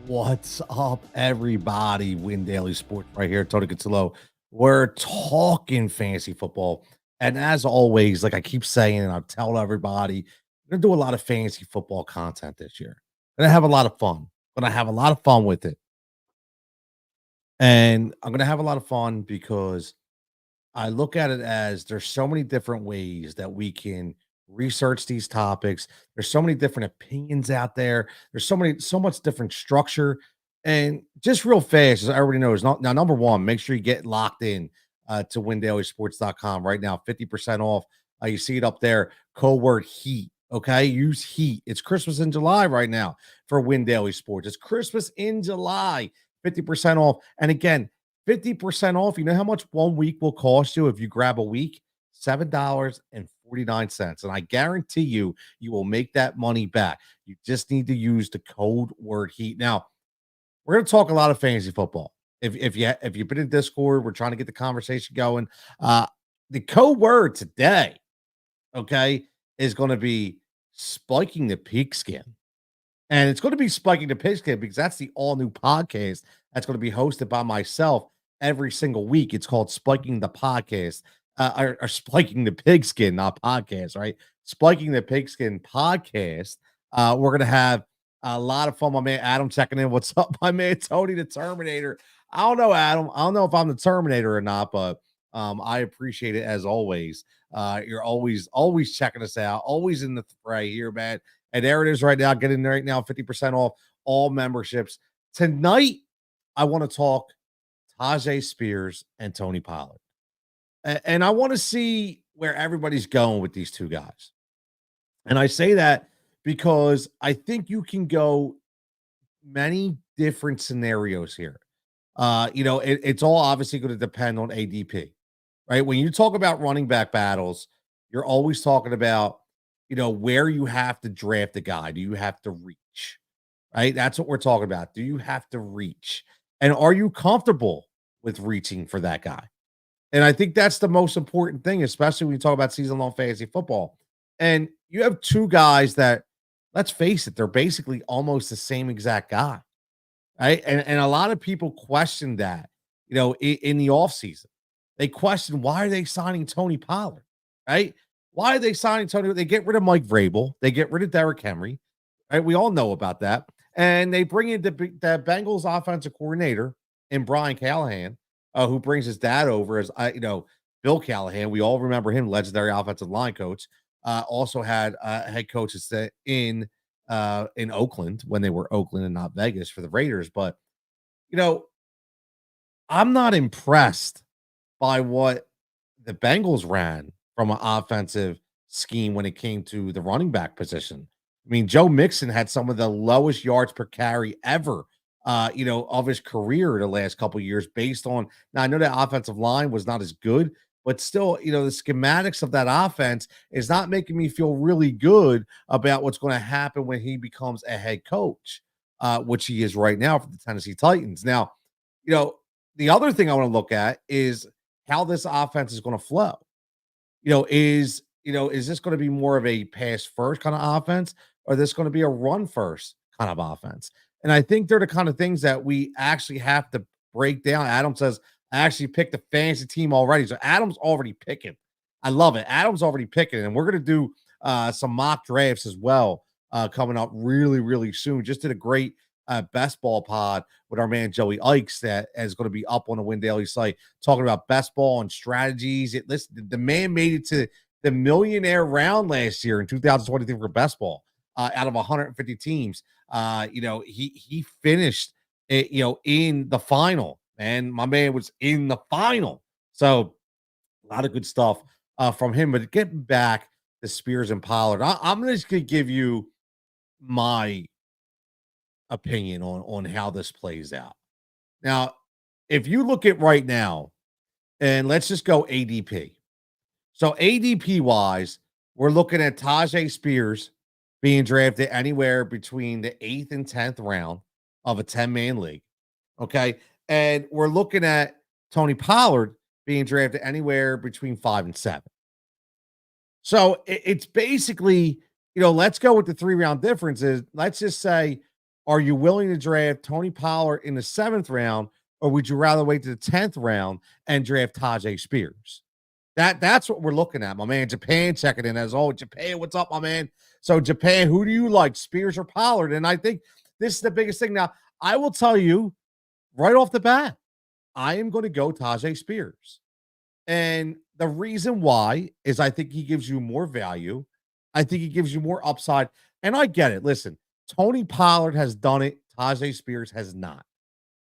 What's up, everybody? Win Daily Sports right here, Tony Cutillo. We're talking fantasy football. And as always, like I keep saying, and I tell everybody, we're going to do a lot of fantasy football content this year. Gonna have a lot of fun. Gonna have a lot of fun with it. And I'm gonna have a lot of fun because I look at it as there's so many different ways that we can research these topics. There's so many different opinions out there. There's so much different structure. And just real fast, as everybody knows, now number one, make sure you get locked in to windailysports.com right now, 50% off. You see it up there, code word heat. Okay, use heat. It's Christmas in July right now for Win Daily Sports. It's Christmas in July, 50% off. And again, 50% off. You know how much 1 week will cost you if you grab a week? $7.49. And I guarantee you, you will make that money back. You just need to use the code word heat. Now, we're going to talk a lot of fantasy football. If you've been in Discord, we're trying to get the conversation going. The code word today, okay, is going to be spiking the pigskin. And it's going to be Spiking the Pigskin because that's the all new podcast that's going to be hosted by myself every single week. It's called Spiking the Podcast, or Spiking the Pigskin, not podcast, right? Spiking the Pigskin podcast. We're going to have a lot of fun. My man Adam checking in. What's up, my man Tony the Terminator? I don't know, Adam. I don't know if I'm the Terminator or not, but I appreciate it as always. You're always checking us out, always in the fray here, man. And there it is right now. Get in there right now, 50% off all memberships. Tonight, I want to talk Tyjae Spears and Tony Pollard. And I want to see where everybody's going with these two guys. And I say that because I think you can go many different scenarios here. It's all obviously going to depend on ADP, right? When you talk about running back battles, you're always talking about where you have to draft a guy. Do you have to reach? Right? That's what we're talking about. Do you have to reach? And are you comfortable with reaching for that guy? And I think that's the most important thing, especially when you talk about season-long fantasy football. And you have two guys that, let's face it, they're basically almost the same exact guy. Right. And a lot of people question that, in the offseason. They question, why are they signing Tony Pollard? Right? Why are they signing Tony? They get rid of Mike Vrabel. They get rid of Derrick Henry. Right? We all know about that. And they bring in the Bengals offensive coordinator in Brian Callahan, who brings his dad over as Bill Callahan. We all remember him, legendary offensive line coach. Also had head coaches in Oakland when they were Oakland and not Vegas for the Raiders. But I'm not impressed by what the Bengals ran from an offensive scheme when it came to the running back position. I mean, Joe Mixon had some of the lowest yards per carry ever, of his career the last couple of years based on, now I know that offensive line was not as good, but still, the schematics of that offense is not making me feel really good about what's going to happen when he becomes a head coach, which he is right now for the Tennessee Titans. Now, the other thing I want to look at is how this offense is going to flow. Is this going to be more of a pass first kind of offense, or is this going to be a run first kind of offense? And I think they're the kind of things that we actually have to break down. Adam says, I actually picked the fantasy team already. So Adam's already picking. I love it. Adam's already picking. And we're going to do some mock drafts as well coming up really, really soon. Just did a great best ball pod with our man Joey Ikes that is going to be up on the Win Daily site talking about best ball and strategies. Listen, the man made it to the millionaire round last year in 2023 for best ball out of 150 teams. He finished in the final, man. My man was in the final. So a lot of good stuff from him. But getting back to Spears and Pollard, I'm just going to give you my opinion on how this plays out. Now, if you look at right now, and let's just go ADP. So ADP wise, we're looking at Tyjae Spears being drafted anywhere between the 8th and 10th round of a 10-man league. Okay. And we're looking at Tony Pollard being drafted anywhere between 5 and 7. So it's basically, let's go with the 3-round differences. Let's just say, Are you willing to draft Tony Pollard in the 7th round, or would you rather wait to the 10th round and draft Tyjae Spears? That's what we're looking at, my man. Japan checking in as always. Japan, what's up, my man? So Japan, who do you like, Spears or Pollard? And I think this is the biggest thing. Now, I will tell you right off the bat, I am going to go Tyjae Spears. And the reason why is I think he gives you more value. I think he gives you more upside. And I get it. Listen, Tony Pollard has done it. Tyjae Spears has not.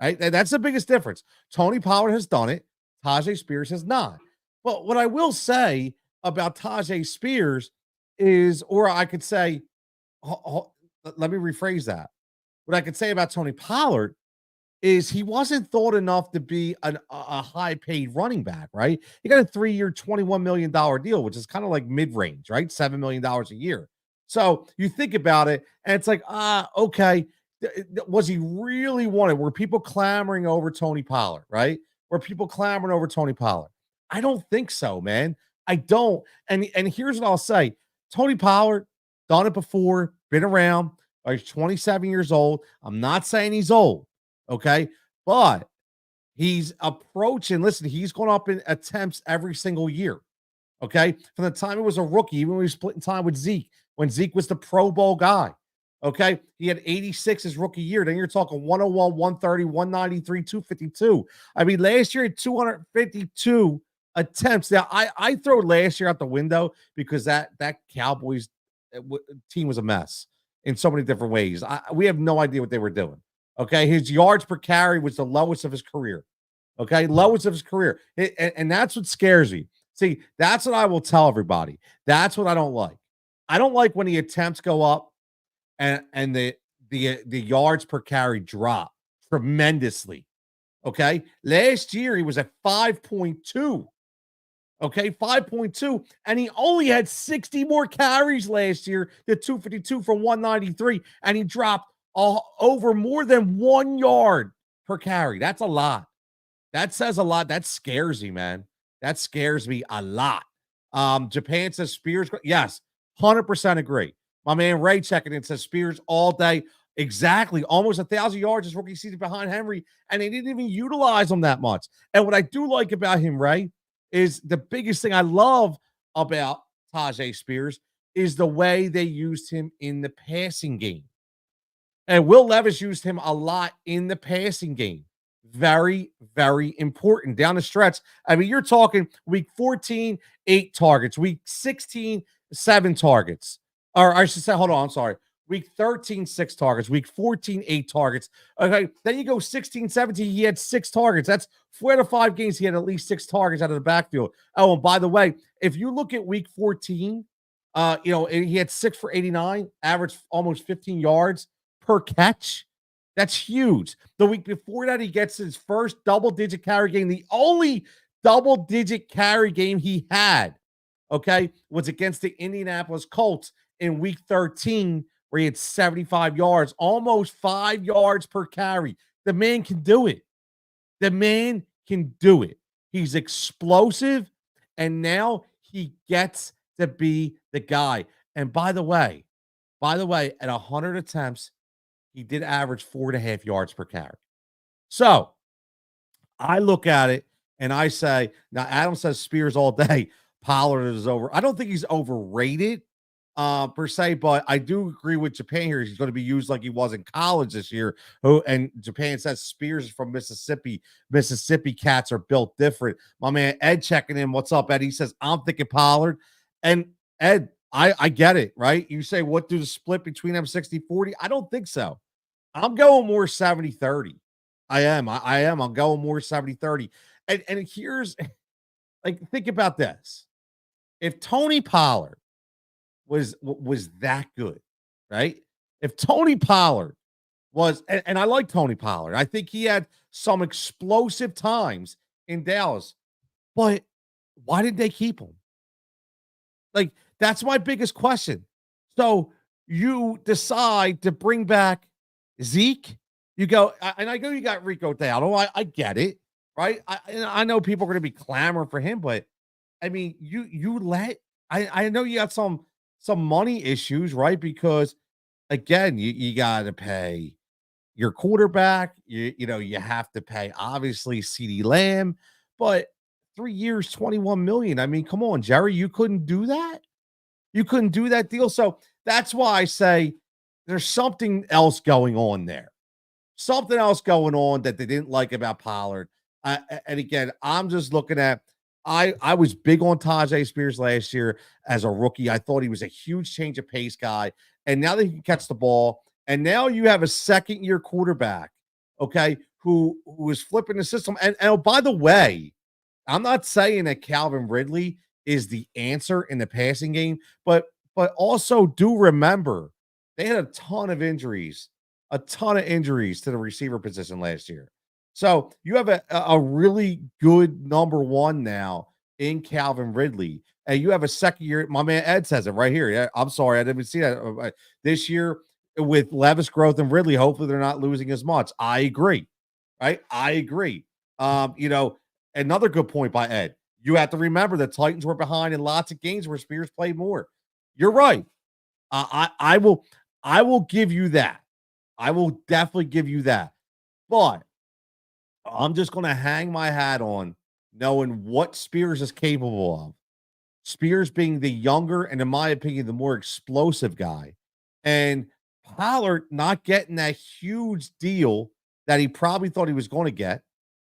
Right? And that's the biggest difference. Tony Pollard has done it. Tyjae Spears has not. But what I will say about Tyjae Spears is, or I could say, let me rephrase that. What I could say about Tony Pollard is he wasn't thought enough to be a high paid running back, right? He got a 3-year, $21 million deal, which is kind of like mid range, right? $7 million a year. So you think about it, and it's like, okay, was he really wanted? Were people clamoring over Tony Pollard, right? Were people clamoring over Tony Pollard? I don't think so, man. I don't. And here's what I'll say: Tony Pollard, done it before, been around. He's 27 years old. I'm not saying he's old. Okay. But he's approaching, listen, he's going up in attempts every single year. Okay. From the time he was a rookie, even when he was splitting time with Zeke, when Zeke was the Pro Bowl guy. Okay. He had 86 his rookie year. Then you're talking 101, 130, 193, 252. I mean, last year he had 252 attempts. Now, I throw last year out the window because that Cowboys team was a mess in so many different ways. We have no idea what they were doing. Okay, his yards per carry was the lowest of his career. Okay, lowest of his career. And that's what scares me. See, that's what I will tell everybody. That's what I don't like. I don't like when the attempts go up and the yards per carry drop tremendously. Okay, last year he was at 5.2. Okay, 5.2, and he only had 60 more carries last year, the 252 from 193, and he dropped over more than 1 yard per carry. That's a lot. That says a lot. That scares me, man. That scares me a lot. Japan says Spears. Yes, 100% agree. My man Ray checking in says Spears all day. Exactly. Almost 1,000 yards his rookie season behind Henry, and they didn't even utilize him that much. And what I do like about him, Ray, is the biggest thing I love about Tyjae Spears is the way they used him in the passing game. And Will Levis used him a lot in the passing game. Very, very important down the stretch. I mean, you're talking week 14, 8 targets, week 16, 7 targets. Or I should say, hold on, I'm sorry. Week 13, 6 targets. Week 14, 8 targets. Okay, then you go 16, 17, he had 6 targets. That's 4 out of 5 games he had at least 6 targets out of the backfield. Oh, and by the way, if you look at week 14, he had 6 for 89, averaged almost 15 yards per catch. That's huge. The week before that, he gets his first double-digit carry game. The only double-digit carry game he had, okay, was against the Indianapolis Colts in week 13, where he had 75 yards, almost 5 yards per carry. The man can do it. The man can do it. He's explosive, and now he gets to be the guy. And by the way, at 100 attempts, he did average 4.5 yards per carry. So I look at it and I say, now Adam says Spears all day. Pollard is over. I don't think he's overrated per se, but I do agree with Japan here. He's going to be used like he was in college this year. And Japan says Spears is from Mississippi. Mississippi cats are built different. My man Ed checking in. What's up, Ed? He says, I'm thinking Pollard. And Ed, I get it, right? You say, what do the split between them 60-40? I don't think so. I'm going more 70-30. I am. I'm going more 70-30. And here's, like, think about this. If Tony Pollard was that good, right? If Tony Pollard was, and I like Tony Pollard. I think he had some explosive times in Dallas, but why did they keep him? Like, that's my biggest question. So you decide to bring back Zeke. You go, and I go, you got Rico Dowdle. I get it, right? I know people are going to be clamoring for him, but I mean, I know you got some money issues, right? Because again, you got to pay your quarterback. You have to pay obviously CD Lamb, but 3 years, 21 million. I mean, come on, Jerry, you couldn't do that. You couldn't do that deal. So that's why I say there's something else going on there. Something else going on that they didn't like about Pollard. And again, I'm just looking at. I was big on Tyjae Spears last year as a rookie. I thought he was a huge change of pace guy, and now that he can catch the ball, and now you have a second year quarterback, okay, who is flipping the system. And oh, by the way, I'm not saying that Calvin Ridley is the answer in the passing game, but also do remember they had a ton of injuries to the receiver position last year. So you have a really good number one now in Calvin Ridley, and you have a second year. My man Ed says it right here. Yeah, I'm sorry, I didn't even see that this year with Levis Growth and Ridley. Hopefully, they're not losing as much. I agree, right? I agree. Another good point by Ed. You have to remember the Titans were behind in lots of games where Spears played more. You're right. I will give you that. I will definitely give you that. But I'm just going to hang my hat on knowing what Spears is capable of. Spears being the younger and, in my opinion, the more explosive guy. And Pollard not getting that huge deal that he probably thought he was going to get.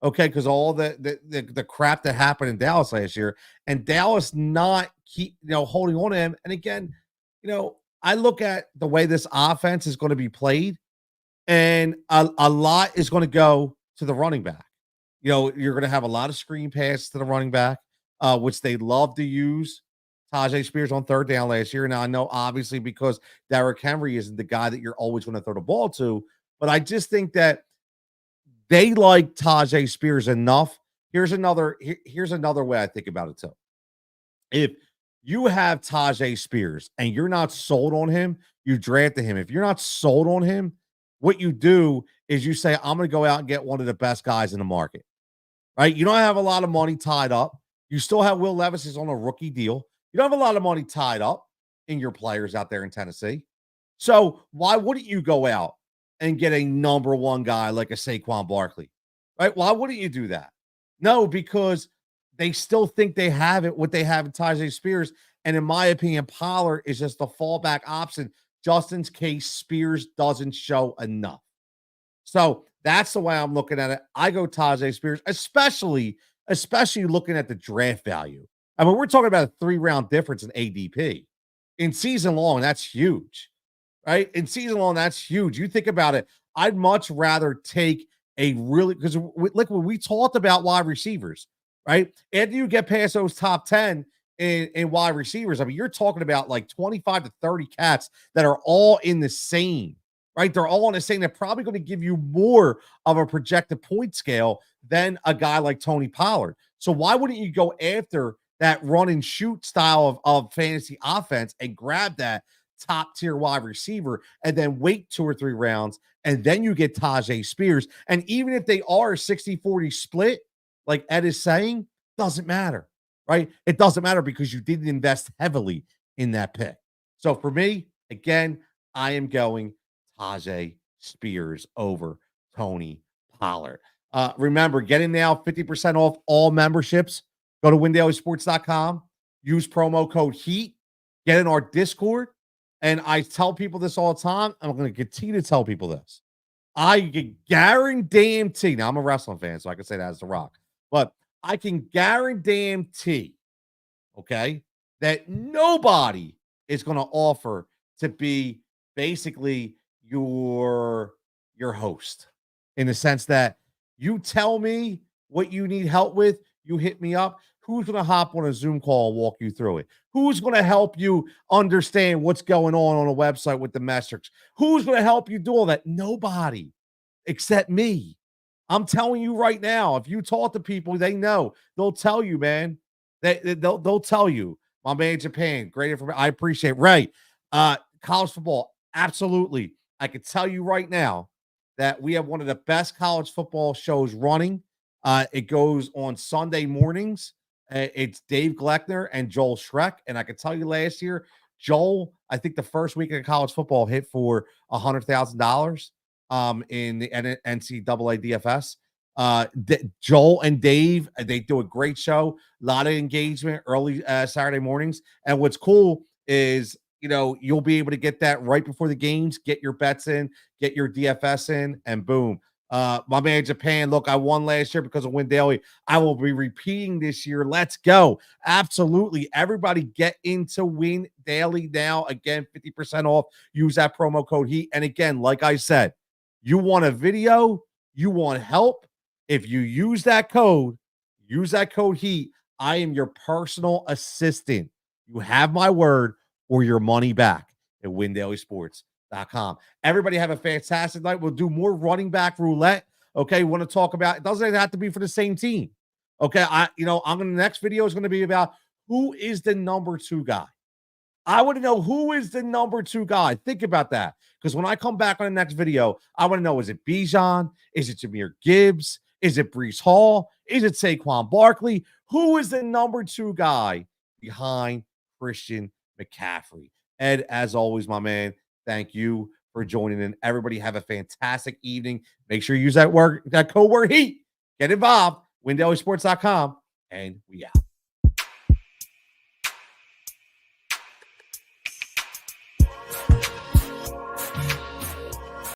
Okay, because all the crap that happened in Dallas last year, and Dallas not keep holding on to him. And again, I look at the way this offense is going to be played, and a lot is going to go to the running back. You're going to have a lot of screen passes to the running back, which they love to use. Tyjae Spears on third down last year. Now, I know obviously because Derrick Henry isn't the guy that you're always going to throw the ball to, but I just think that they like Tyjae Spears enough. Here's another way I think about it too. If you have Tyjae Spears and you're not sold on him, you drafted him. If you're not sold on him, what you do is you say, I'm going to go out and get one of the best guys in the market, right? You don't have a lot of money tied up. You still have Will Levis is on a rookie deal. You don't have a lot of money tied up in your players out there in Tennessee. So why wouldn't you go out and get a number one guy like a Saquon Barkley, right? Why wouldn't you do that? No, because they still think they have it, what they have in Tyjae Spears. And in my opinion, Pollard is just the fallback option. Justin's case, Spears doesn't show enough. So that's the way I'm looking at it. I go Tyjae Spears, especially looking at the draft value. I mean, we're talking about a 3-round difference in ADP. In season long, that's huge. Right? In season long, that's huge. You think about it, I'd much rather take because like when we talked about wide receivers, right? After you get past those top 10 in wide receivers, I mean, you're talking about like 25 to 30 cats that are all in the same, right? They're all on the same. They're probably going to give you more of a projected point scale than a guy like Tony Pollard. So why wouldn't you go after that run and shoot style of fantasy offense and grab that top tier wide receiver and then wait 2 or 3 rounds and then you get Tyjae Spears? And even if they are a 60-40 split, like Ed is saying, doesn't matter, right? It doesn't matter because you didn't invest heavily in that pick. So for me, again, I am going Tyjae Spears over Tony Pollard. Remember, getting now 50% off all memberships. Go to windailysports.com, use promo code HEAT, get in our Discord. And I tell people this all the time. I'm going to continue to tell people this. I can guarantee, now I'm a wrestling fan, so I can say that as The Rock, but I can guarantee, okay, that nobody is going to offer to be basically your host in the sense that you tell me what you need help with, you hit me up. Who's going to hop on a Zoom call and walk you through it? Who's going to help you understand what's going on a website with the metrics? Who's going to help you do all that? Nobody except me. I'm telling you right now, if you talk to people, they know. They'll tell you, man. They'll tell you. My man in Japan, great information. I appreciate. Right. College football, absolutely. I can tell you right now that we have one of the best college football shows running. It goes on Sunday mornings. It's Dave Gleckner and Joel Schreck. And I can tell you last year, Joel, I think the first week of college football hit for $100,000. in the NCAA DFS. Joel and Dave, they do a great show, a lot of engagement early Saturday mornings. And what's cool is, you'll be able to get that right before the games, get your bets in, get your DFS in, and boom. My man Japan, look, I won last year because of Win Daily. I will be repeating this year. Let's go. Absolutely. Everybody get into Win Daily now. Again, 50% off. Use that promo code HEAT. And again, like I said, you want a video, you want help. If you use that code HEAT, I am your personal assistant. You have my word or your money back at WinDailySports.com. Everybody have a fantastic night. We'll do more running back roulette. Okay, we want to talk about, it doesn't have to be for the same team. Okay, the next video is going to be about who is the number 2 guy. I want to know who is the number 2 guy. Think about that. Because when I come back on the next video, I want to know, is it Bijan? Is it Jahmyr Gibbs? Is it Breece Hall? Is it Saquon Barkley? Who is the number 2 guy behind Christian McCaffrey? Ed, as always, my man, thank you for joining in. Everybody have a fantastic evening. Make sure you use that code word HEAT. Get involved. WinDailySports.com, and we out.